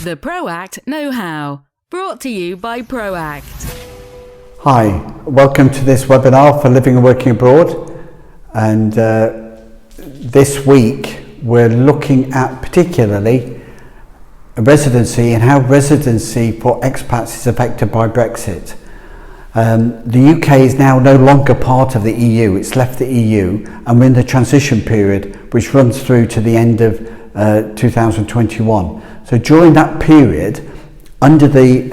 The ProACT Know-How, brought to you by ProACT. Hi, welcome to this webinar for living and working abroad. And this week we're looking at particularly residency and how residency for expats is affected by Brexit. The UK is now no longer part of the EU, it's left the EU, and we're in the transition period which runs through to the end of 2021. So during that period, under the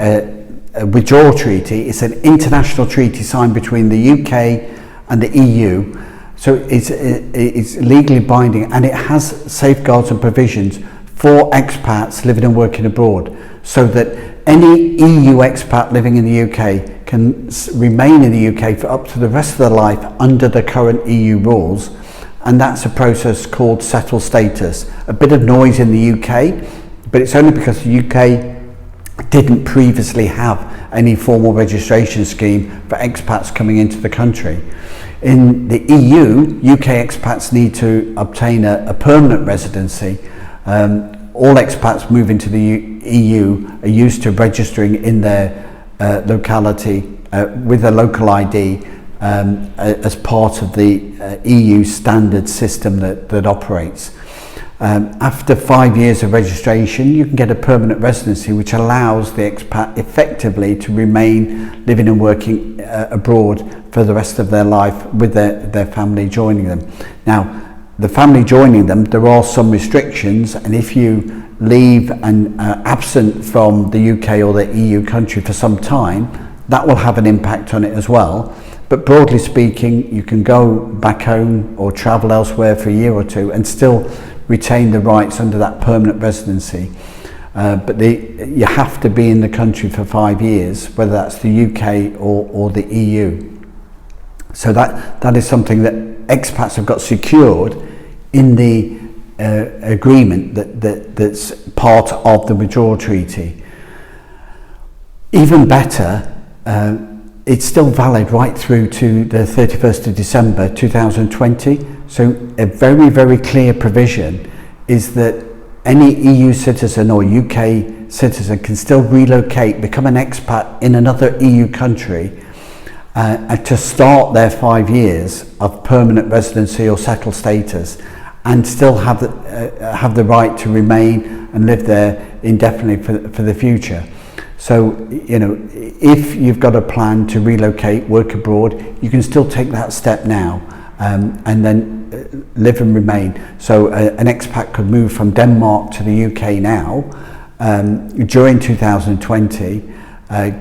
Withdrawal Treaty, it's an international treaty signed between the UK and the EU, so it's legally binding, and it has safeguards and provisions for expats living and working abroad, so that any EU expat living in the UK can remain in the UK for up to the rest of their life under the current EU rules. And that's a process called settled status. A bit of noise in the UK, but it's only because the UK didn't previously have any formal registration scheme for expats coming into the country. In the EU, UK expats need to obtain a permanent residency. All expats moving to the EU are used to registering in their locality with a local ID as part of the EU standard system that operates. After 5 years of registration, you can get a permanent residency, which allows the expat effectively to remain living and working abroad for the rest of their life with their family joining them. Now, the family joining them, there are some restrictions, and if you leave and absent from the UK or the EU country for some time, that will have an impact on it as well. But broadly speaking, you can go back home or travel elsewhere for a year or two and still retain the rights under that permanent residency. But you have to be in the country for 5 years, whether that's the UK or the EU. So that is something that expats have got secured in the agreement that's part of the Withdrawal Treaty. Even better, it's still valid right through to the 31st of December 2020. So a very, very clear provision is that any EU citizen or UK citizen can still relocate, become an expat in another EU country to start their 5 years of permanent residency or settled status, and still have the right to remain and live there indefinitely for the future. So, you know, if you've got a plan to relocate, work abroad, you can still take that step now and then live and remain. So an expat could move from Denmark to the UK now during 2020,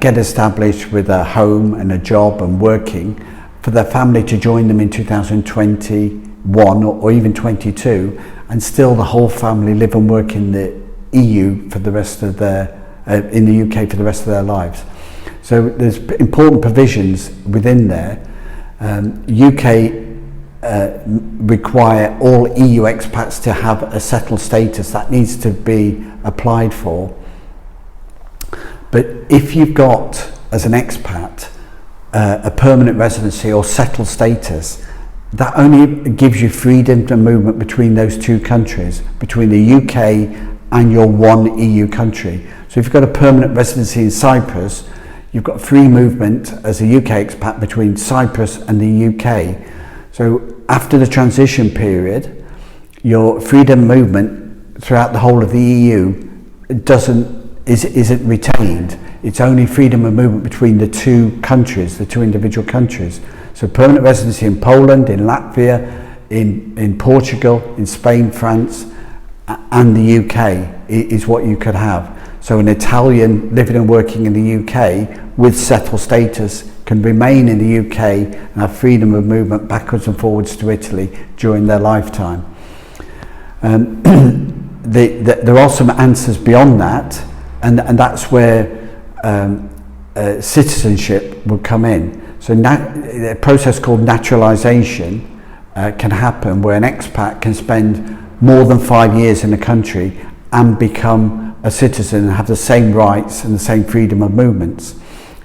get established with a home and a job and working, for their family to join them in 2021 or even 22, and still the whole family live and work in the EU for the rest of their in the UK for the rest of their lives. So there's important provisions within there. UK require all EU expats to have a settled status that needs to be applied for. But if you've got, as an expat, a permanent residency or settled status, that only gives you freedom of movement between those two countries, between the UK and your one EU country. So if you've got a permanent residency in Cyprus, you've got free movement as a UK expat between Cyprus and the UK. So after the transition period, your freedom of movement throughout the whole of the EU isn't retained. It's only freedom of movement between the two countries, the two individual countries. So permanent residency in Poland, in Latvia, in Portugal, in Spain, France, and the UK is what you could have. So an Italian living and working in the UK with settled status can remain in the UK and have freedom of movement backwards and forwards to Italy during their lifetime. There are some answers beyond that, and that's where citizenship will come in. So a process called naturalisation can happen, where an expat can spend more than 5 years in a country and become a citizen and have the same rights and the same freedom of movements.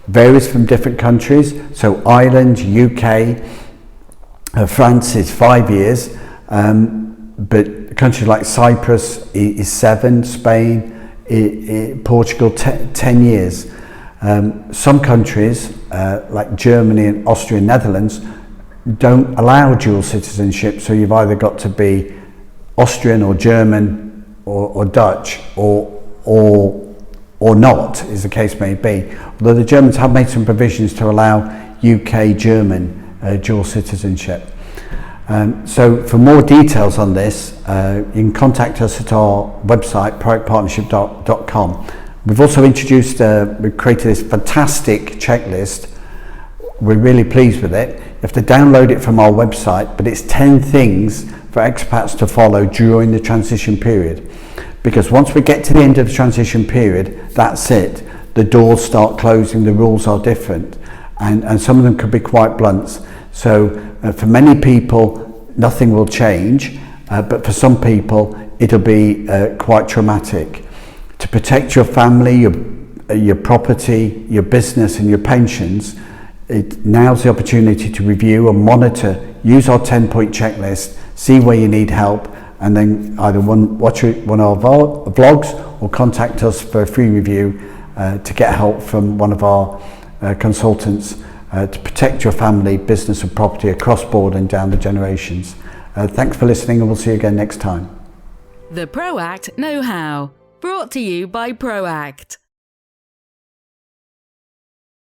Varies from different countries. So Ireland, UK, France is 5 years, but countries like Cyprus is 7, Spain Portugal 10 years. Some countries like Germany and Austria and Netherlands don't allow dual citizenship, so you've either got to be Austrian or German or Dutch or not, as the case may be. Although the Germans have made some provisions to allow UK-German dual citizenship. So for more details on this, you can contact us at our website, proactpartnership.com. We've also introduced, we've created this fantastic checklist. We're really pleased with it. You have to download it from our website, but it's 10 things for expats to follow during the transition period. Because once we get to the end of the transition period, that's it. The doors start closing, the rules are different. And some of them could be quite blunt. So for many people, nothing will change, but for some people, it'll be quite traumatic. To protect your family, your property, your business and your pensions, now's the opportunity to review and monitor, use our 10-point checklist, see where you need help, and then either watch one of our vlogs or contact us for a free review to get help from one of our consultants to protect your family, business and property across board and down the generations. Thanks for listening, and we'll see you again next time. The ProACT Know-How, brought to you by ProACT.